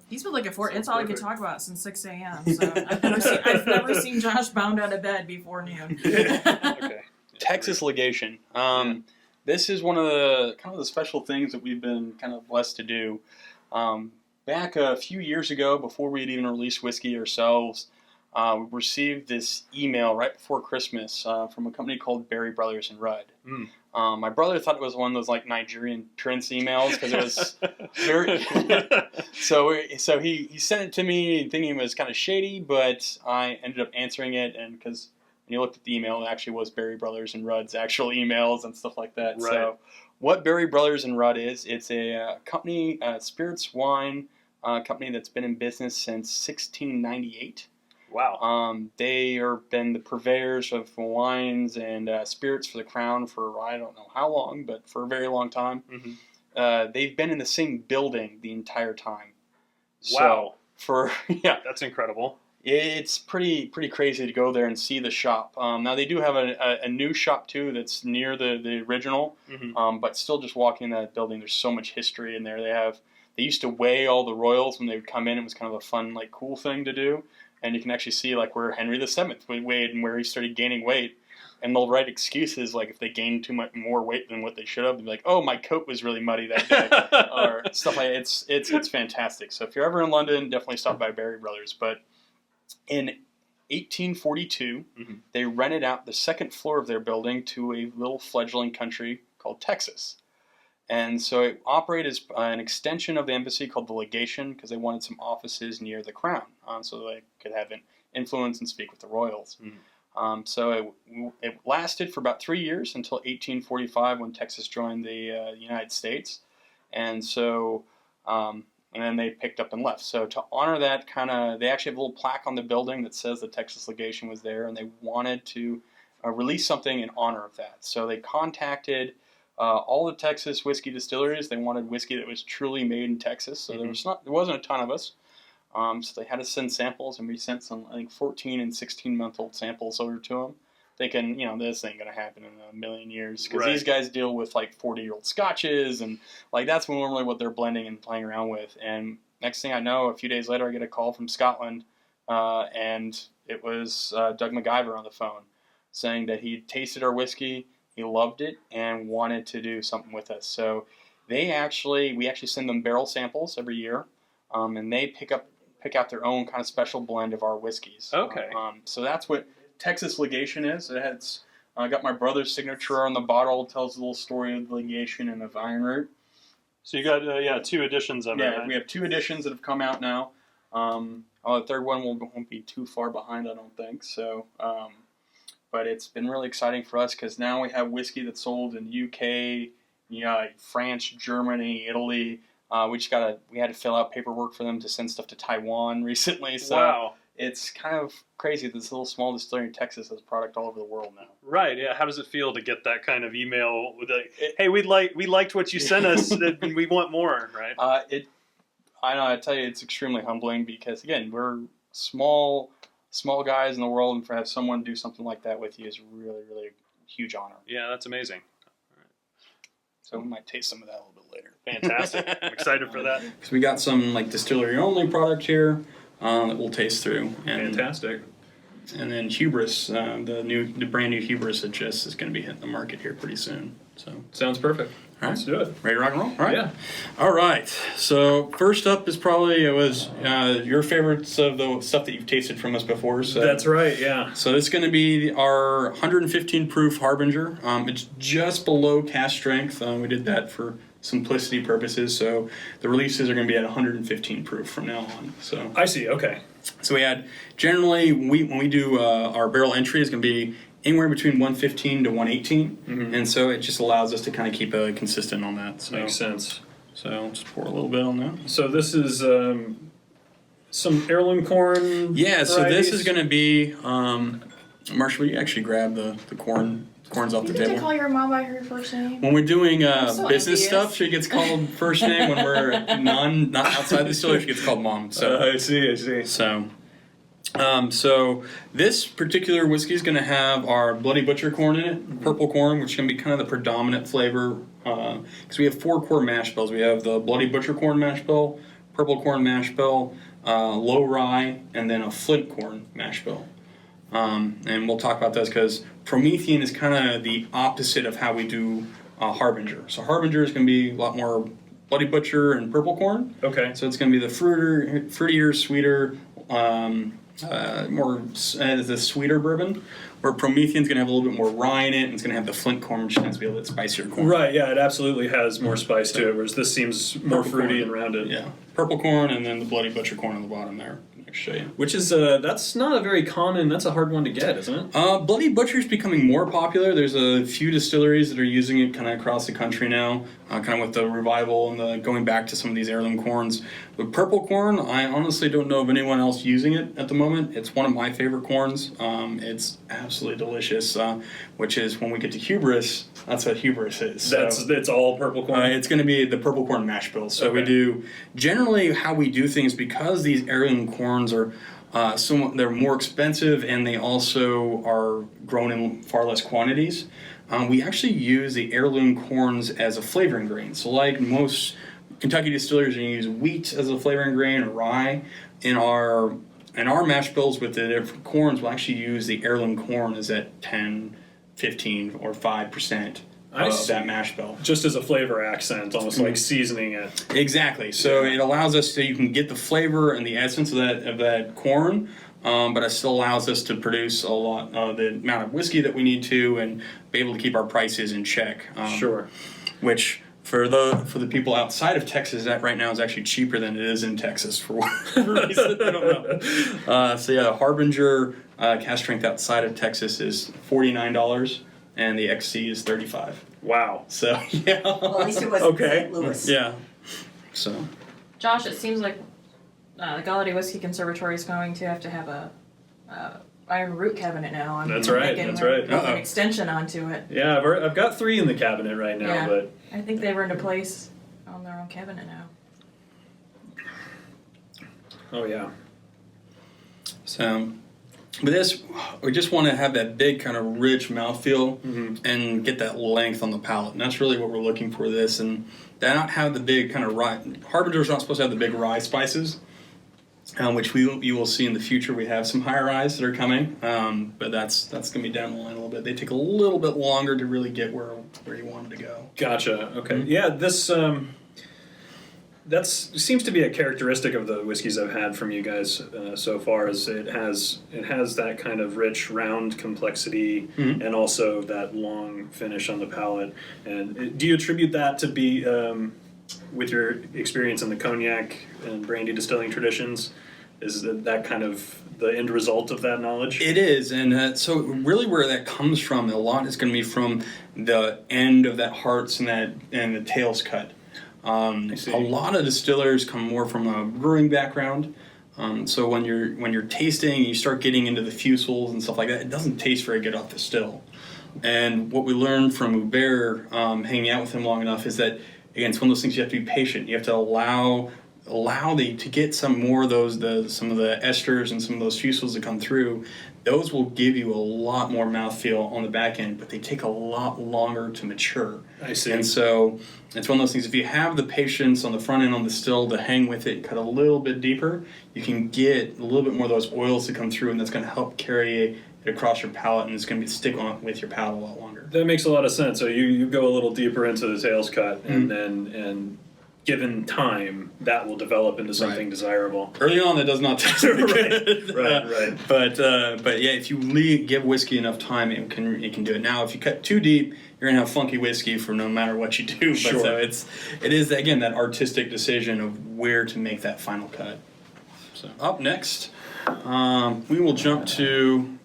He's been looking for it. So It's all I could talk about since 6 a.m. So I've never seen Josh bound out of bed before noon. Okay. Texas legation. This is one of the kind of the special things that we've been kind of blessed to do. Back a few years ago, before we had even released whiskey ourselves, we received this email right before Christmas from a company called Berry Brothers and Rudd. My brother thought it was one of those like Nigerian prince emails because it was very. so he sent it to me thinking it was kind of shady, but I ended up answering it, and because when you looked at the email, it actually was Berry Brothers and Rudd's actual emails and stuff like that. Right. So what Berry Brothers and Rudd is, it's a company, spirits wine company that's been in business since 1698. Wow. They have been the purveyors of wines and spirits for the crown for I don't know how long, but for a very long time. Mm-hmm. They've been in the same building the entire time. Wow. So That's incredible. it's pretty crazy to go there and see the shop. Now they do have a new shop too that's near the original, but still just walking in that building, there's so much history in there. They used to weigh all the royals when they would come in. It was kind of a fun, like, cool thing to do. And you can actually see, like, where Henry VII weighed and where he started gaining weight. And they'll write excuses, like, if they gained too much more weight than what they should have. They'll be like, oh, my coat was really muddy that day. Or stuff like that. It's fantastic. So if you're ever in London, definitely stop by Berry Brothers. But in 1842, they rented out the second floor of their building to a little fledgling country called Texas. And so it operated as an extension of the embassy called the legation because they wanted some offices near the crown so they could have an influence and speak with the royals. So it lasted for about 3 years until 1845 when Texas joined the United States. And so and then they picked up and left. So to honor that they actually have a little plaque on the building that says the Texas legation was there, and they wanted to release something in honor of that. So they contacted all the Texas whiskey distilleries. They wanted whiskey that was truly made in Texas, so there wasn't a ton of us. So they had to send samples, and we sent some, I think, 14 and 16-month-old samples over to them. Thinking, this ain't gonna happen in a million years because these guys deal with like 40-year-old scotches, and like that's normally what they're blending and playing around with. And next thing I know, a few days later, I get a call from Scotland, and it was Doug MacGyver on the phone saying that he tasted our whiskey. He loved it and wanted to do something with us. So we actually send them barrel samples every year, and they pick out their own kind of special blend of our whiskeys. Okay. So that's what Texas legation is. It has got my brother's signature on the bottle. It tells a little story of the legation and of Ironroot. So you got 2 editions of it. Yeah, we have 2 editions that have come out now. The third one won't be too far behind, I don't think. So. But it's been really exciting for us because now we have whiskey that's sold in UK, France, Germany, Italy. We had to fill out paperwork for them to send stuff to Taiwan recently. So it's kind of crazy that this little small distillery in Texas has product all over the world now. Right. Yeah. How does it feel to get that kind of email with hey, we liked what you sent us and we want more, right? I know. I tell you, it's extremely humbling because again, we're small guys in the world, and for have someone do something like that with you is really, really a huge honor. Yeah, that's amazing. All right. So we might taste some of that a little bit later. Fantastic. I'm excited for that. Because we got some like distillery only product here that we'll taste through. Fantastic. And then Hubris, the brand new Hubris that just is going to be hitting the market here pretty soon. So sounds perfect. All right. Let's do it. Ready to rock and roll? All right. Yeah. All right. So first up is probably your favorites of the stuff that you've tasted from us before. So that's right. Yeah. So this is going to be our 115 proof Harbinger. It's just below cask strength. We did that for simplicity purposes. So the releases are going to be at 115 proof from now on. So I see. Okay. So we had generally when we do our barrel entry is going to be anywhere between 115 to 118, and so it just allows us to kind of keep consistent on that. So, makes sense. So I'll just pour a little bit on that. So this is some heirloom corn. Yeah. So this is going to be Marsha. Will you actually grab the corn? Corn's off the table. You get to call your mom by her first name. When we're doing so business envious. stuff, she gets called first name. When we're not outside the distillery, she gets called mom. So I see. So this particular whiskey is going to have our Bloody Butcher corn in it, purple corn, which is going to be kind of the predominant flavor. Because we have 4 core mash bills. We have the Bloody Butcher corn mash bill, purple corn mash bill, low rye, and then a flint corn mash bill. And we'll talk about this because Promethean is kind of the opposite of how we do Harbinger. So Harbinger is going to be a lot more Bloody Butcher and purple corn. Okay. So it's going to be the fruitier, sweeter, more the sweeter bourbon. Where Promethean's going to have a little bit more rye in it, and it's going to have the flint corn, which tends to be a little bit spicier corn. Right, yeah, it absolutely has more spice to it, whereas this seems more fruity and rounded. Yeah, purple corn, and then the Bloody Butcher corn on the bottom there. I'll show you. Which is, that's not a very common, that's a hard one to get, isn't it? Bloody Butcher is becoming more popular. There's a few distilleries that are using it kind of across the country now, kind of with the revival and the going back to some of these heirloom corns. The purple corn, I honestly don't know of anyone else using it at the moment. It's one of my favorite corns. It's absolutely delicious, which is when we get to Hubris, that's what Hubris is. So, It's all purple corn? it's going to be the purple corn mash bill. So Okay. we do, generally how we do things, because these heirloom corns are they're more expensive and they also are grown in far less quantities. We actually use the heirloom corns as a flavoring grain. So like most Kentucky distillers, are going to use wheat as a flavoring grain or rye. In our mash bills with the different corns, we'll actually use the heirloom corn as at 10, 15, or 5% of that mash bill. Just as a flavor accent, almost like seasoning it. Exactly. So it allows us so you can get the flavor and the essence of that corn, but it still allows us to produce a lot the amount of whiskey that we need to, and be able to keep our prices in check. Sure. Which for the people outside of Texas, that right now is actually cheaper than it is in Texas for whatever reason. I don't know. So yeah, Harbinger cask strength outside of Texas is $49, and the XC is $35. Wow. So yeah. Well, at least it wasn't Okay. St. Louis. Yeah. So. Josh, it seems like the Galladay Whiskey Conservatory is going to have a Ironroot cabinet now. That's right, thinking that's we're right. putting an extension onto it. Yeah, I've got 3 in the cabinet right now, Yeah. but I think they were into place on their own cabinet now. oh yeah. So, with this, we just want to have that big kind of rich mouthfeel and get that length on the palate. And that's really what we're looking for this. And not have the big kind of rye. Harbinger's not supposed to have the big rye spices, which you will see in the future. We have some higher ryes that are coming, but that's going to be down the line a little bit. They take a little bit longer to really get where you want them to go. Gotcha. Okay. Yeah, this that seems to be a characteristic of the whiskeys I've had from you guys so far. Is it has that kind of rich, round complexity, and also that long finish on the palate. And do you attribute that to be with your experience in the cognac and brandy distilling traditions? Is that kind of the end result of that knowledge? It is, and so really where that comes from, a lot is going to be from the end of that hearts and the tails cut. A lot of distillers come more from a brewing background, so when you're tasting, you start getting into the fusels and stuff like that. It doesn't taste very good off the still. And what we learned from Hubert, hanging out with him long enough, is that again, it's one of those things you have to be patient. You have to allow to get some more of some of the esters and some of those fusels to come through. Those will give you a lot more mouthfeel on the back end, but they take a lot longer to mature. I see. And so it's one of those things, if you have the patience on the front end on the still to hang with it, cut a little bit deeper, you can get a little bit more of those oils to come through, and that's going to help carry it across your palate, and it's going to stick on with your palate a lot longer. That makes a lot of sense. So you go a little deeper into the tails cut, and then given time, that will develop into something desirable. Early on, that does not taste good. Right. But yeah, if you give whiskey enough time, it can do it. Now, if you cut too deep, you're gonna have funky whiskey for no matter what you do. Sure. But so it is again that artistic decision of where to make that final cut. So up next, we will jump to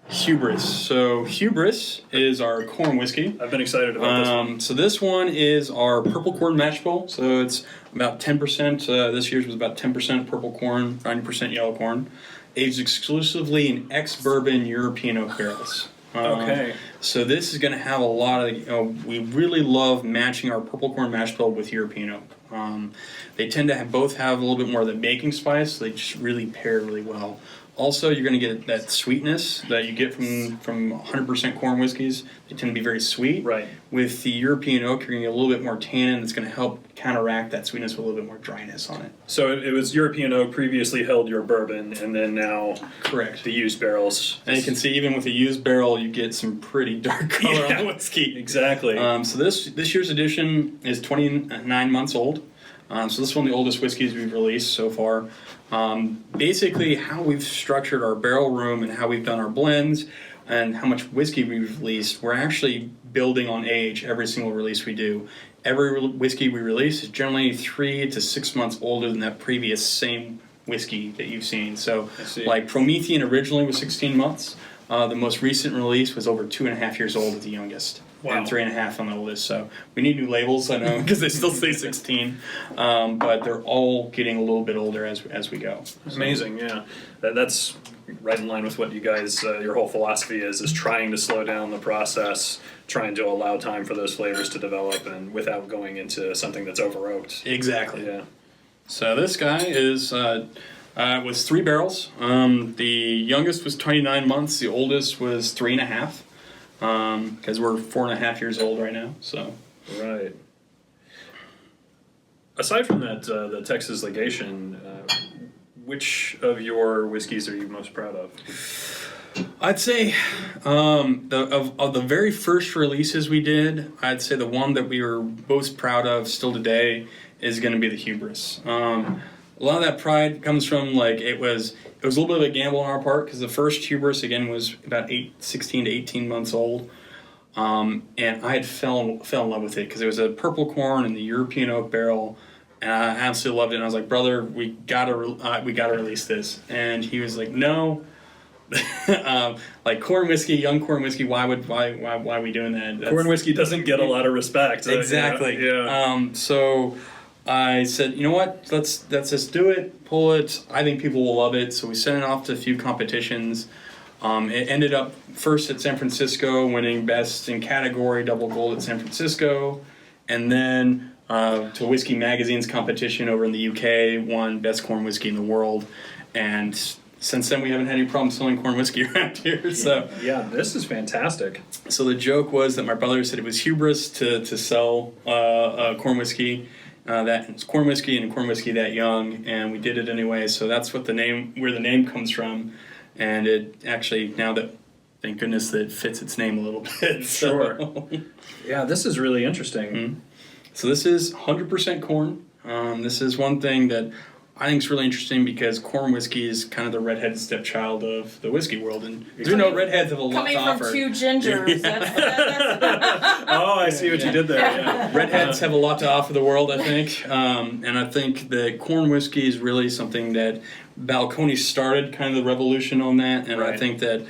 Hubris. So Hubris is our corn whiskey. I've been excited about this one. So this one is our purple corn mash bill. So it's about 10%. This year's was about 10% purple corn, 90% yellow corn. Aged exclusively in ex-bourbon European oak barrels. Okay. So this is going to have a lot of, we really love matching our purple corn mash bill with European oak. They tend to both have a little bit more of the baking spice. They just really pair really well. Also, you're going to get that sweetness that you get from 100% corn whiskeys. They tend to be very sweet. Right. With the European oak, you're going to get a little bit more tannin that's going to help counteract that sweetness with a little bit more dryness on it. So it was European oak previously held your bourbon, and then now Correct. the used barrels. And you can see even with a used barrel, you get some pretty dark color on the whiskey. Exactly. So this year's edition is 29 months old. So this is one of the oldest whiskeys we've released so far. Basically, how we've structured our barrel room and how we've done our blends and how much whiskey we've released, we're actually building on age every single release we do. Every whiskey we release is generally 3 to 6 months older than that previous same whiskey that you've seen. So, like Promethean originally was 16 months. The most recent release was over 2.5 years old at the youngest. Wow. And 3.5 on the oldest. So we need new labels, I know, because they still say 16. But they're all getting a little bit older as we go. Amazing, yeah. That's right in line with what you guys, your whole philosophy is trying to slow down the process, trying to allow time for those flavors to develop, and without going into something that's over-oaked. Exactly. Yeah. So this guy is was 3 barrels. The youngest was 29 months. The oldest was 3.5. Because we're 4.5 years old right now. So. Right. Aside from that, the Texas legation, which of your whiskeys are you most proud of? I'd say of the very first releases we did, I'd say the one that we were most proud of still today is going to be the Hubris. A lot of that pride comes from it was a little bit of a gamble on our part because the first Hubris again was about 16 to 18 months old, and I had fell in love with it because it was a purple corn in the European oak barrel, and I absolutely loved it. And I was like, brother, we gotta release this, and he was like, no. Corn whiskey, young corn whiskey. Why are we doing that? Corn whiskey doesn't get a lot of respect. Exactly. Yeah. So I said, you know what? Let's just do it. Pull it. I think people will love it. So we sent it off to a few competitions. It ended up first at San Francisco, winning best in category, double gold at San Francisco, and then to Whiskey Magazine's competition over in the UK, won best corn whiskey in the world, and since then we haven't had any problem selling corn whiskey around here. So yeah, this is fantastic. So the joke was that my brother said it was hubris to sell corn whiskey. That it's corn whiskey and corn whiskey that young, and we did it anyway. So that's what where the name comes from, and it actually now that thank goodness that it fits its name a little bit. Sure. Yeah, this is really interesting. Mm-hmm. So this is 100% corn. This is one thing that I think is really interesting because corn whiskey is kind of the redheaded stepchild of the whiskey world, and we know redheads have a lot to offer. Coming from 2 gingers. That's Oh, I see what you did there. Yeah. Redheads have a lot to offer the world, I think, and I think that corn whiskey is really something that Balcony started, kind of the revolution on that, and Right. I think that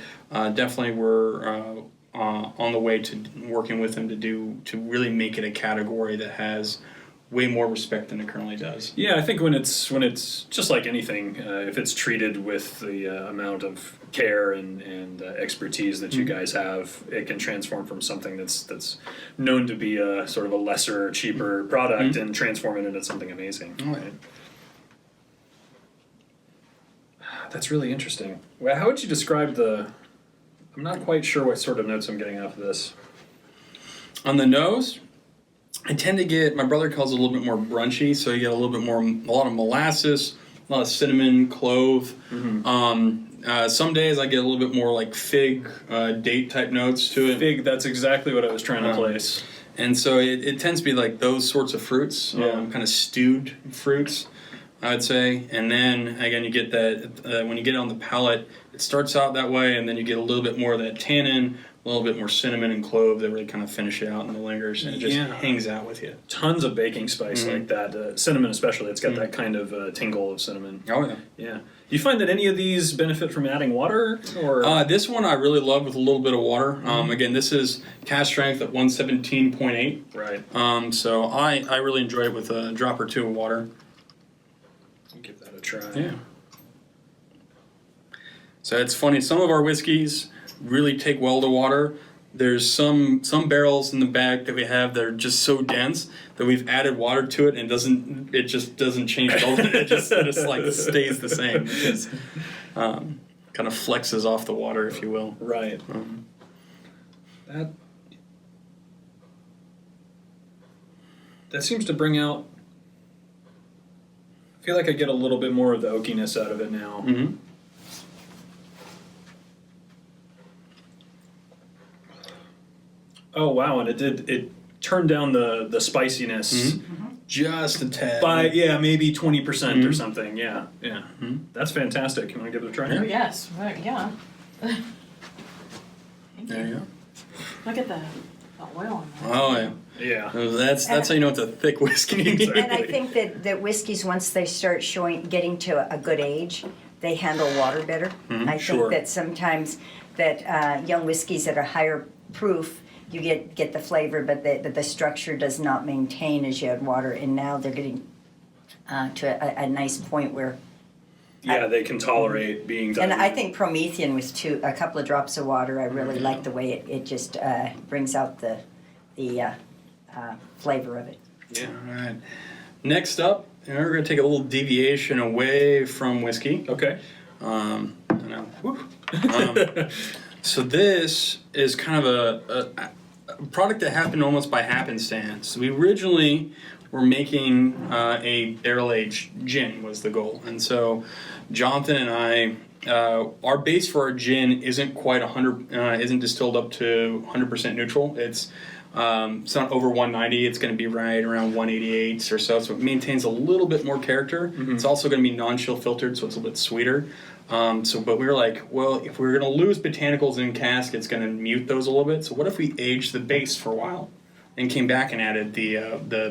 definitely we're on the way to working with them to really make it a category that has way more respect than it currently does. Yeah, I think when it's just like anything, if it's treated with the amount of care and expertise that you guys have, it can transform from something that's known to be a sort of a lesser, cheaper product and transform it into something amazing. Right. That's really interesting. Well, how would you describe I'm not quite sure what sort of notes I'm getting off of this. On the nose, I tend to get, my brother calls it a little bit more brunchy, so you get a lot of molasses, a lot of cinnamon, clove. Mm-hmm. Some days I get a little bit more like fig, date type notes to it. Fig, that's exactly what I was trying to place. And so it tends to be like those sorts of fruits, kind of stewed fruits, I'd say. And then again, you get that, when you get it on the palate, it starts out that way, and then you get a little bit more of that tannin, a little bit more cinnamon and clove that really kind of finish it out in the lingers, and it just hangs out with you. Tons of baking spice like that. Cinnamon especially, it's got that kind of tingle of cinnamon. Oh, yeah. Yeah. Do you find that any of these benefit from adding water? Or this one I really love with a little bit of water. Again, this is cast strength at 117.8. Right. So I really enjoy it with a drop or two of water. I'll give that a try. Yeah. So it's funny, some of our whiskeys really take well to water. There's some barrels in the back that we have that are just so dense that we've added water to it, and it just doesn't change at all. It just like stays the same. kind of flexes off the water, if you will. Right. That seems to bring out. I feel like I get a little bit more of the oakiness out of it now. Mm-hmm. Oh wow! And it turned down the spiciness Just a tad. by maybe 20% or something. Yeah. That's fantastic. You want to give it a try? Oh, yes. Right, yeah. Thank There you go. Look at the oil on that. Oh yeah. Yeah. That's how you know it's a thick whiskey. Exactly. And I think that whiskeys, once they start getting to a good age, they handle water better. I Sure. think that sometimes that young whiskeys that are higher proof, you get the flavor, but the structure does not maintain as you add water. And now they're getting to a nice point where. Yeah, they can tolerate being done. And I think Promethean with a couple of drops of water. I really like the way it just brings out the flavor of it. Yeah. All right. Next up, we're going to take a little deviation away from whiskey. Okay. I know. So this is kind of a product that happened almost by happenstance. We originally were making a barrel-aged gin was the goal, and so Jonathan and I, our base for our gin isn't quite 100, isn't distilled up to 100% neutral. It's not over 190. It's going to be right around 188 or so. So it maintains a little bit more character. It's also going to be non-chill filtered, so it's a little bit sweeter. But we were like, well, if we're going to lose botanicals in cask, it's going to mute those a little bit. So what if we aged the base for a while and came back and added the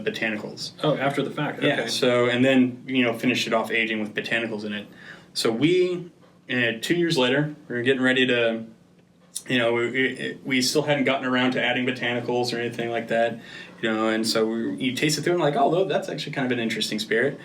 botanicals? Oh, after the fact. Okay. Yeah. So and then finished it off aging with botanicals in it. So we 2 years later, we were getting ready to. We still hadn't gotten around to adding botanicals or anything like that, and so you taste it through and like, oh, that's actually kind of an interesting spirit.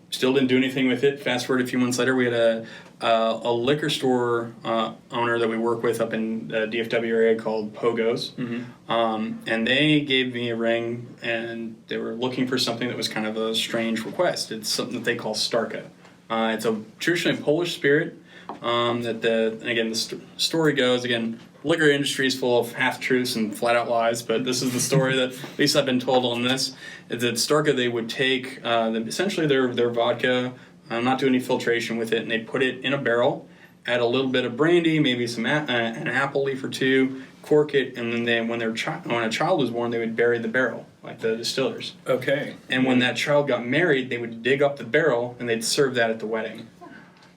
Still didn't do anything with it. Fast forward a few months later, we had a liquor store owner that we work with up in the DFW area called Pogo's, and they gave me a ring, and they were looking for something that was kind of a strange request. It's something that they call Starka. It's a traditionally Polish spirit. The story goes, again, liquor industry is full of half-truths and flat-out lies, but this is the story that at least I've been told on this, is that Starka, they would take essentially their vodka, not do any filtration with it, and they'd put it in a barrel, add a little bit of brandy, maybe an apple leaf or two, cork it, and then when a child was born, they would bury the barrel, like the distillers. Okay. And when that child got married, they would dig up the barrel, and they'd serve that at the wedding.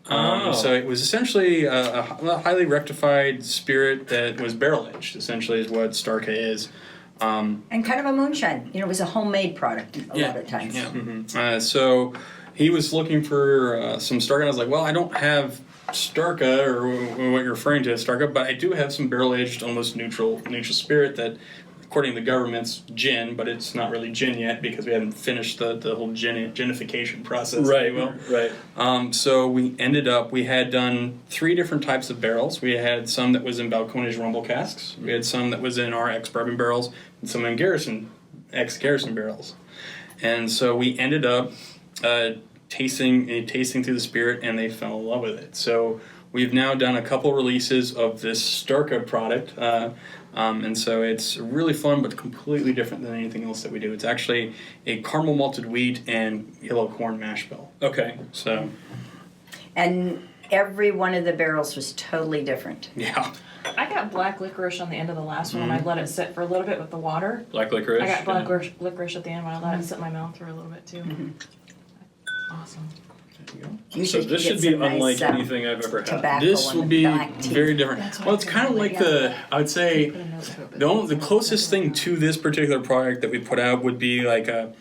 So it was essentially a highly rectified spirit that was barrel-aged, essentially is what Starka is. And kind of a moonshine. It was a homemade product a lot of times. Yeah. So he was looking for some Starka, and I was like, well, I don't have Starka, or what you're referring to as Starka, but I do have some barrel-aged, almost neutral spirit that, according to the government's gin, but it's not really gin yet because we haven't finished the whole ginification process. Right. Well, Right. So we had done 3 different types of barrels. We had some that was in Balcones Rumble casks. We had some that was in our ex-bourbon barrels, and some in ex-Garrison barrels. And so we ended up tasting through the spirit, and they fell in love with it. So we've now done a couple releases of this Starka product. And so it's really fun, but completely different than anything else that we do. It's actually a caramel malted wheat and yellow corn mash bill. Okay. So. And every one of the barrels was totally different. Yeah. I got black licorice on the end of the last one, and I let it sit for a little bit with the water. Black licorice. I got black licorice at the end when I let it sit in my mouth for a little bit too. Awesome. So this should be unlike anything I've ever had. Tobacco This will be black tea. very different. Well, it's kind of like I would say, the closest thing to this particular product that we put out would be like a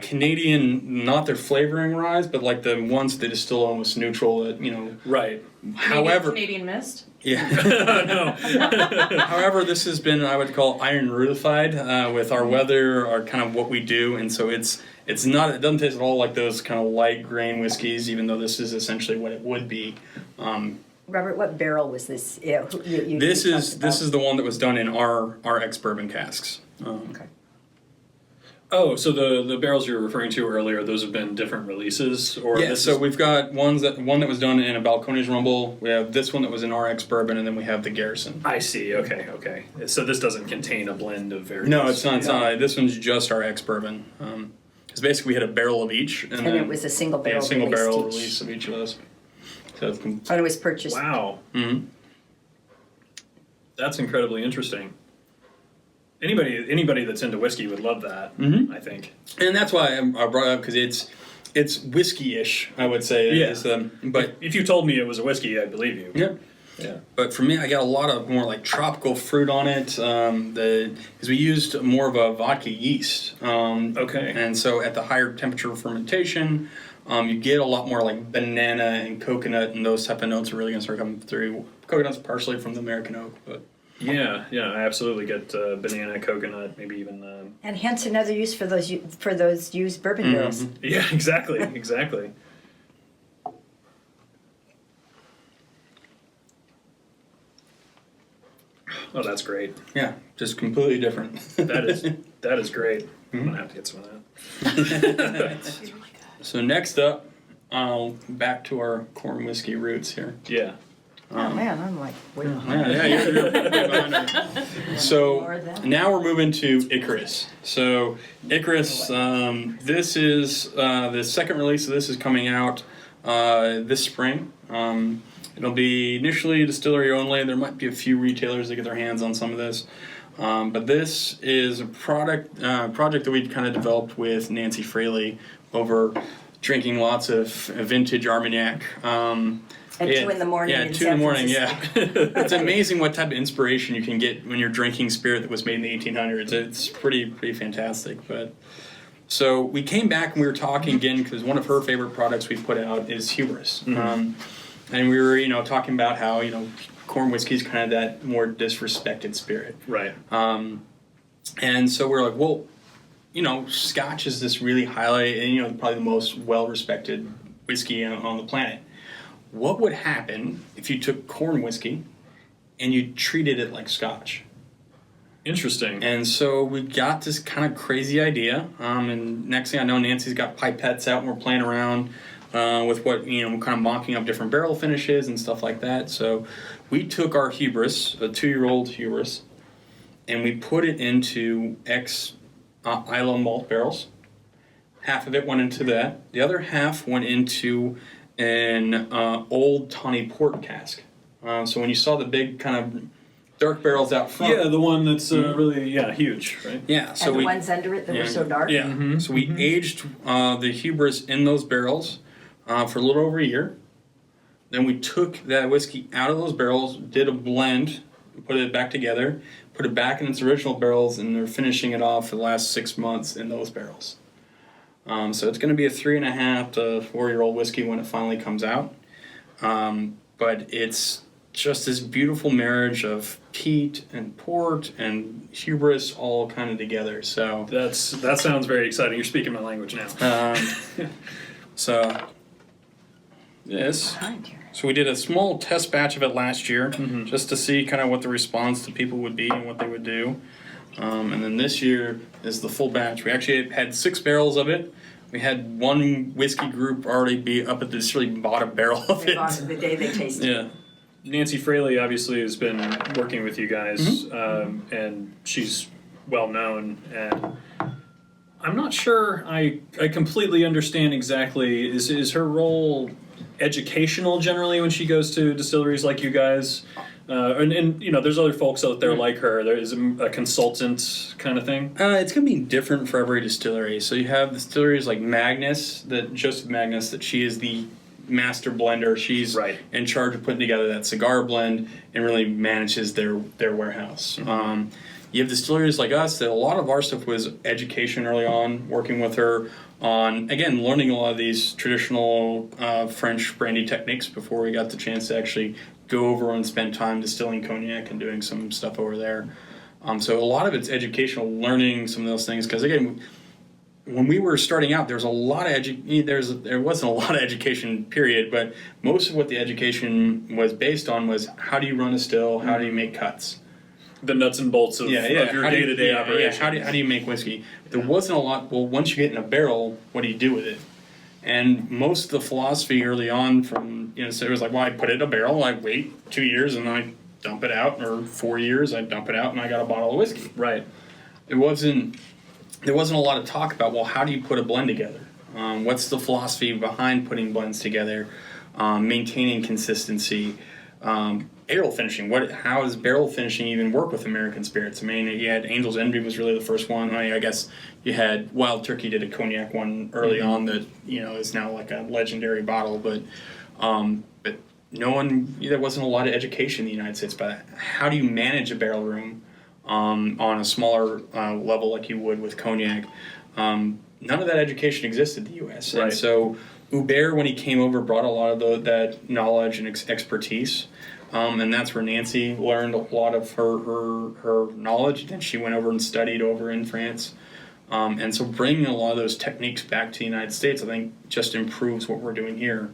Canadian, not their flavoring rye, but like the ones that is still almost neutral. Right. However, Canadian mist. yeah. No. However, this has been, I would call, iron-rootified with our weather, our kind of what we do, and so it doesn't taste at all like those kind of light grain whiskeys, even though this is essentially what it would be. Robert, what barrel was this? This is the one that was done in our ex-bourbon casks. Okay. Oh, so the barrels you were referring to earlier, those have been different releases, or Yeah, this so is, we've got one that was done in a Balcones Rumble. We have this one that was in RX Bourbon, and then we have the Garrison. I see. Okay. So this doesn't contain a blend of various. No, it's not. It's not. This one's just RX Bourbon. Because basically we had a barrel of each, and then it was a single barrel release of each of those. So it's And it was purchased. Wow, mm-hmm. that's incredibly interesting. Anybody that's into whiskey would love that. Mhm. I think. And that's why I brought it up, because it's whiskey-ish, I would say. Yeah. But If you told me it was a whiskey, I'd believe you. yeah. Yeah. But for me, I got a lot of more like tropical fruit on it. Because we used more of a vodka yeast. Okay. And so at the higher temperature fermentation, you get a lot more like banana and coconut, and those type of notes are really going to start coming through. Coconut's partially from the American oak, but. Yeah, I absolutely get banana, coconut, maybe even. And hence another use for those used bourbon barrels. Yeah, exactly. Oh, that's great. Yeah, just completely different. That is great. I'm gonna have to get some of that. So next up, back to our corn whiskey roots here. Yeah. Oh man, I'm like, wait. You're behind her. So More of that. now we're moving to Icarus. So Icarus, this is the second release of this is coming out this spring. It'll be initially distillery only. There might be a few retailers that get their hands on some of this. But this is a project that we kind of developed with Nancy Fraley over drinking lots of vintage Armagnac. At 2 in the morning. Yeah, in 2 in the San morning, Francisco. yeah. It's amazing what type of inspiration you can get when you're drinking spirit that was made in the 1800s. It's pretty fantastic. But so we came back and we were talking again because one of her favorite products we put out is Hubris. And we were, talking about how, corn whiskey is kind of that more disrespected spirit. Right. And so we're like, well, Scotch is this really highly, and probably the most well-respected whiskey on the planet. What would happen if you took corn whiskey and you treated it like Scotch? Interesting. And so we got this kind of crazy idea. And next thing I know, Nancy's got pipettes out and we're playing around with what, kind of mocking up different barrel finishes and stuff like that. So we took our Hubris, a 2-year-old Hubris, and we put it into Islay malt barrels. Half of it went into that. The other half went into an old tawny port cask. So when you saw the big kind of dark barrels out front. Yeah, the one that's really huge, right? Yeah. So and the ones under it that were so dark. Yeah. So we aged the Hubris in those barrels for a little over a year. Then we took that whiskey out of those barrels, did a blend, put it back together, put it back in its original barrels, and they're finishing it off for the last 6 months in those barrels. So it's going to be a 3.5 to 4-year-old whiskey when it finally comes out. But it's just this beautiful marriage of peat and port and hubris all kind of together. So that sounds very exciting. You're speaking my language now. So yes. Behind here. So we did a small test batch of it last year, just to see kind of what the response to people would be and what they would do. And then this year is the full batch. We actually had 6 barrels of it. We had one whiskey group already be up at this really bought a barrel of They it. bought it the day they tasted it. Yeah. Nancy Fraley obviously has been working with you guys, and she's well known. And I'm not sure I completely understand exactly. Is her role educational generally when she goes to distilleries like you guys? And there's other folks out there like her. There is a consultant kind of thing. It's going to be different for every distillery. So you have distilleries like Magnus, Joseph Magnus, that she is the master blender. She's in charge of putting together that cigar blend and really manages their warehouse. You have distilleries like us that a lot of our stuff was education early on, working with her on, again, learning a lot of these traditional French brandy techniques before we got the chance to actually go over and spend time distilling cognac and doing some stuff over there. So a lot of it's educational, learning some of those things, because again, when we were starting out, there was a lot of there wasn't a lot of education, period, but most of what the education was based on was how do you run a still, how do you make cuts. the nuts and bolts of your day-to-day operation. How do you make whiskey? There wasn't a lot. Well, once you get in a barrel, what do you do with it? And most of the philosophy early on from, so it was like, well, I put it in a barrel, I wait 2 years, and I dump it out, or 4 years, I dump it out, and I got a bottle of whiskey. Right. There wasn't a lot of talk about, well, how do you put a blend together? What's the philosophy behind putting blends together? Maintaining consistency. Barrel finishing. How does barrel finishing even work with American spirits? I mean, you had Angel's Envy was really the first one. I guess you had Wild Turkey did a cognac one early on that is now like a legendary bottle. But no one. There wasn't a lot of education in the United States about how do you manage a barrel room on a smaller level like you would with cognac. None of that education existed in the U.S. Right. And so Hubert, when he came over, brought a lot of that knowledge and expertise. And that's where Nancy learned a lot of her knowledge. Then she went over and studied over in France. And so bringing a lot of those techniques back to the United States, I think, just improves what we're doing here.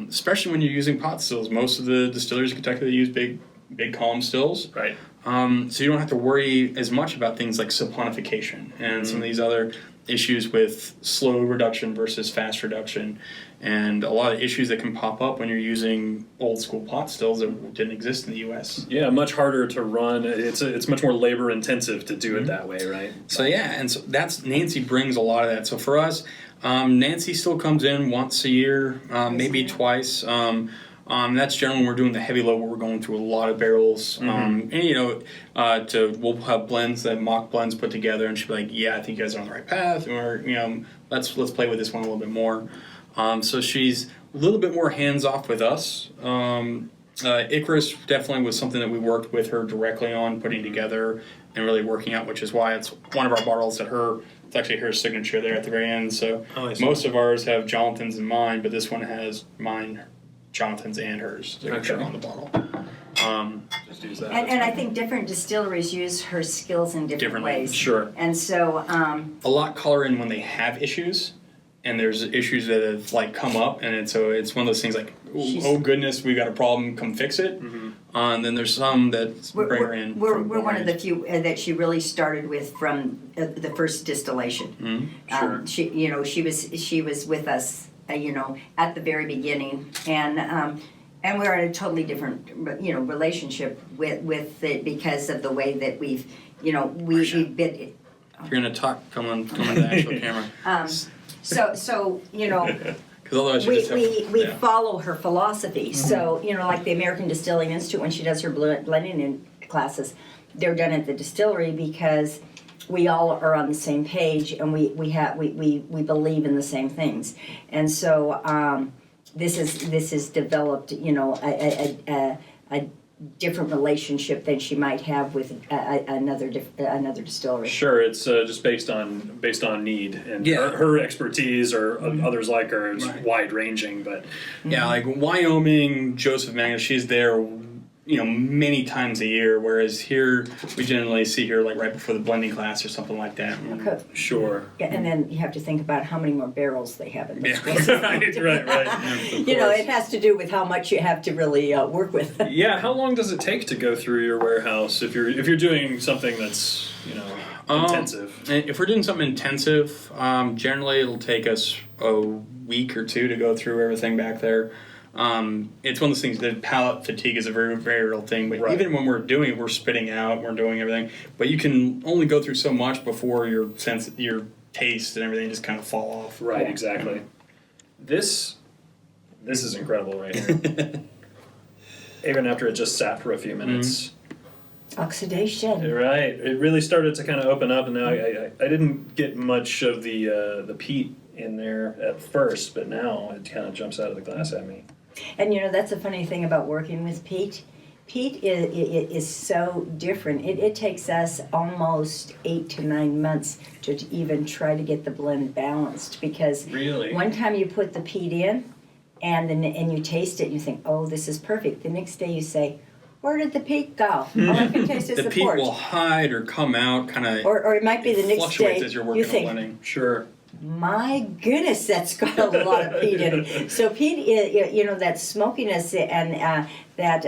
Especially when you're using pot stills. Most of the distilleries in Kentucky, they use big column stills. Right. So you don't have to worry as much about things like saponification and some of these other issues with slow reduction versus fast reduction, and a lot of issues that can pop up when you're using old school pot stills that didn't exist in the U.S. Yeah, much harder to run. It's much more labor intensive to do it that way, right? So and so that's Nancy brings a lot of that. So for us, Nancy still comes in once a year, maybe twice. That's generally when we're doing the heavy load where we're going through a lot of barrels. And we'll have blends that mock blends put together, and she'll be like, "Yeah, I think you guys are on the right path," or let's play with this one a little bit more. So she's a little bit more hands off with us. Icarus definitely was something that we worked with her directly on putting together and really working out, which is why it's one of our bottles that it's actually her signature there at the very end. So most of ours have Jonathan's and mine, but this one has mine, Jonathan's, and hers signature on the bottle. Just use that. And I think different distilleries use her skills in different ways. Sure. And so a lot color in when they have issues, and there's issues that have come up, and it's one of those things like, oh goodness, we got a problem, come fix it. And then there's some that bring her in. We're one of the few that she really started with from the first distillation. Sure. She was with us, at the very beginning, and we're in a totally different, relationship with it because of the way that we've been. If you're gonna talk, come on to the actual camera. So Because otherwise you just have, we follow her philosophy. So like the American Distilling Institute, when she does her blending in classes, they're done at the distillery because we all are on the same page, and we believe in the same things. And so this is developed a different relationship than she might have with another distillery. Sure, it's just based on need, and her expertise or others like her is wide ranging. But like Wyoming, Joseph Magnus, she's there, many times a year. Whereas here, we generally see her right before the blending class or something like that. Okay. Sure. Yeah, and then you have to think about how many more barrels they have in this place. right. It has to do with how much you have to really work with. Yeah, how long does it take to go through your warehouse if you're doing something that's intensive? If we're doing something intensive, generally it'll take us a week or two to go through everything back there. It's one of those things that palate fatigue is a very, very real thing. But even when we're doing it, we're spitting out, we're doing everything. But you can only go through so much before your taste and everything just kind of fall off. Right, exactly. This is incredible right here. Even after it just sat for a few minutes. Oxidation. Right. It really started to kind of open up, and now I didn't get much of the peat in there at first, but now it kind of jumps out of the glass at me. And that's a funny thing about working with peat. Peat is so different. It takes us almost 8 to 9 months to even try to get the blend balanced, because one time you put the peat in and you taste it and you think, oh, this is perfect. The next day you say, where did the peat go? All I can taste is the peat port. will hide or come out, kind of. Or it might be the next day as you're working you think, blending. Sure. my goodness, that's got a lot of peat in it. So peat, that smokiness and that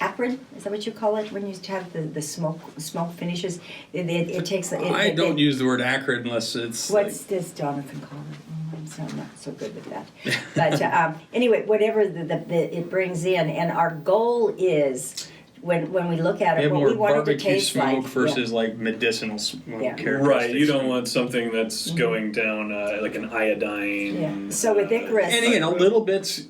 acrid, is that what you call it when you have the smoke finishes? It takes. I don't use the word acrid unless it's. What's this Jonathan call it? I'm not so good with that. But anyway, whatever it brings in, and our goal is. When we look at We it, have what more we want it to barbecue taste smoke like. versus like medicinal smoke Yeah. characteristics. Right, you don't want something that's going down like an iodine. Yeah. So with Icarus, And again, a little bit's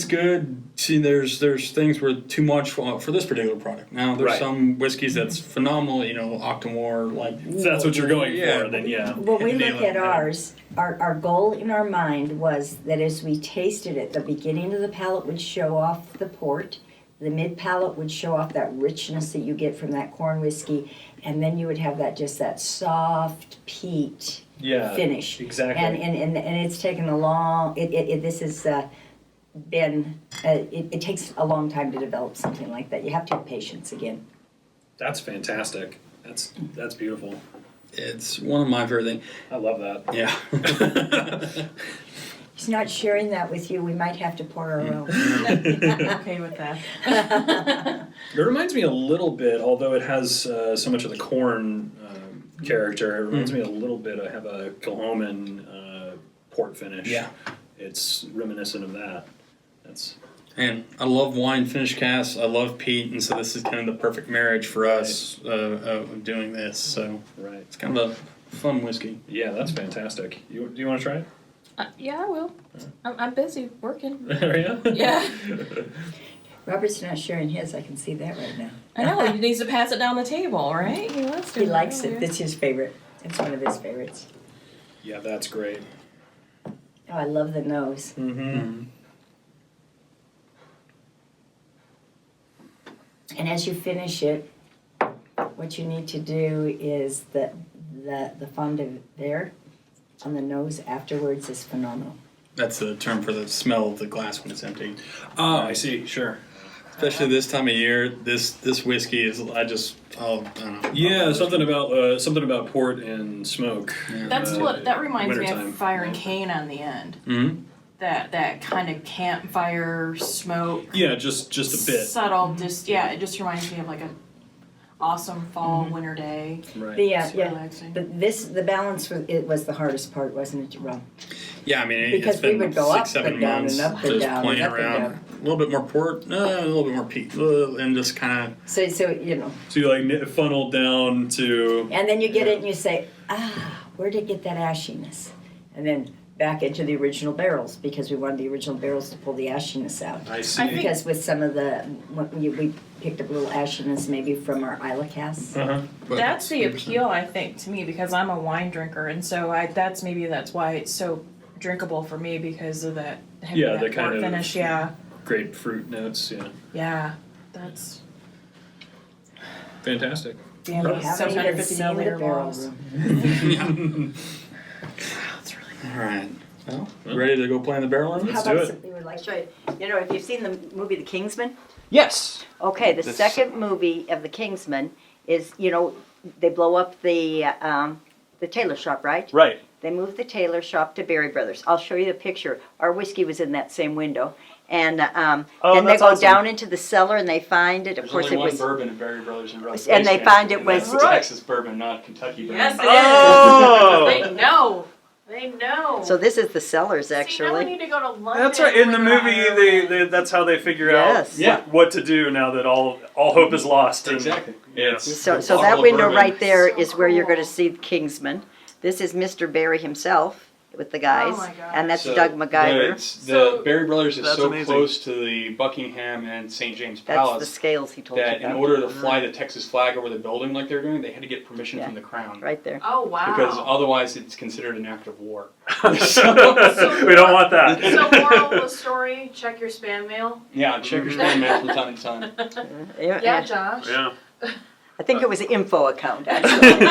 good. See, there's things where too much for this particular product. Now there's Right. some whiskeys that's phenomenal. Octomore, like If that's what you're going Yeah. for, then yeah. when we Nail look it, at yeah. ours, our goal in our mind was that as we tasted it, the beginning of the palate would show off the port, the mid palate would show off that richness that you get from that corn whiskey, and then you would have that soft peat Yeah. finish. Exactly. And it's taken a long. This has been. It takes a long time to develop something like that. You have to have patience again. That's fantastic. That's beautiful. it's one of my favorite things. I love that. Yeah. He's not sharing that with you. We might have to pour our own. I'm okay with that. It reminds me a little bit, although it has so much of the corn character. It reminds me a little bit. I have a Kilchoman port finish. Yeah. It's reminiscent of that. That's And I love wine finish casks. I love peat, and so this is kind of the perfect marriage for us of doing this. So right. it's kind of a fun whiskey. Yeah, that's fantastic. Do you want to try it? Yeah, I will. I'm busy working. Are you? Yeah. Robert's not sharing his. I can see that right now. I know, he needs to pass it down the table, right? He wants to. He likes it. It's his favorite. It's one of his favorites. Yeah, that's great. Oh, I love the nose. Mm-hmm. And as you finish it, what you need to do is the fond de verre on the nose afterwards is phenomenal. That's the term for the smell of the glass when it's empty. Oh, I see. Sure. Especially this time of year, this whiskey is I don't know. Yeah, something about port and smoke. Yeah. That's that reminds me wintertime. of Fire and Cane on the end. Mm-hmm. That kind of campfire smoke. Yeah, just a bit. Subtle, it just reminds me of like a awesome fall winter day. Right. It's Yeah. relaxing. But the balance was the hardest part, wasn't it, Ron? Yeah, I mean, Because it's been we would go up 6-7 and down months and up and just down playing and up and around. down. A little bit more port, a little bit more peat, and just kind of. So you know, So you like funnel down to. and then you get it and you say, where did it get that ashiness? And then back into the original barrels because we wanted the original barrels to pull the ashiness out. I see. I think- Because with some of we picked up a little ashiness maybe from our Isla casks. Uh-huh. That's the appeal, I think, to me, because I'm a wine drinker, and so that's why it's so drinkable for me because of that heavy Yeah, that the kind port of- finish. Yeah, Grapefruit notes. Yeah. yeah, that's Fantastic. And we haven't even 750 seen the milliliter barrel bottles. room. that's really All right. Well, ready to go play in the barrel room? Let's How do about it. something we like? You know, if you've seen the movie The Kingsman. Yes. Okay, the This- second movie of The Kingsman is, they blow up the tailor shop, right? Right. They moved the tailor shop to Berry Brothers. I'll show you the picture. Our whiskey was in that same window. And then they that's go awesome. down into the cellar and they find it. Of There's course, only it one was. bourbon at Berry Brothers in Rose. And they find it was- That's Right. Texas bourbon, not Kentucky bourbon. Yes, it is. Oh! They know. They know. So this is the cellars, See, now we actually. need to go to London. That's right. In the when we're movie, Ireland. they that's how they figure Yes. out Yeah. what to do now that all hope is lost. And- Exactly. Yeah. So The that bottle of window bourbon. right there So is where you're cool. going to see the Kingsman. This is Mr. Barry himself with the guys. Oh my gosh. And that's So Doug MacGyver. The So- Berry Brothers is That's so amazing. close to the Buckingham and St. James That's the Palace scales he told you that about. in order to fly the Texas flag over the building like they're doing, they had to get permission Yeah. from the crown. Right there. Oh wow. Because otherwise it's considered an act of war. we don't want that. So moral of the story: check your spam mail. Yeah, check your spam mail from time to time. Yeah, Josh. Yeah. I think it was an info account, actually.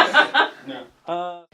No.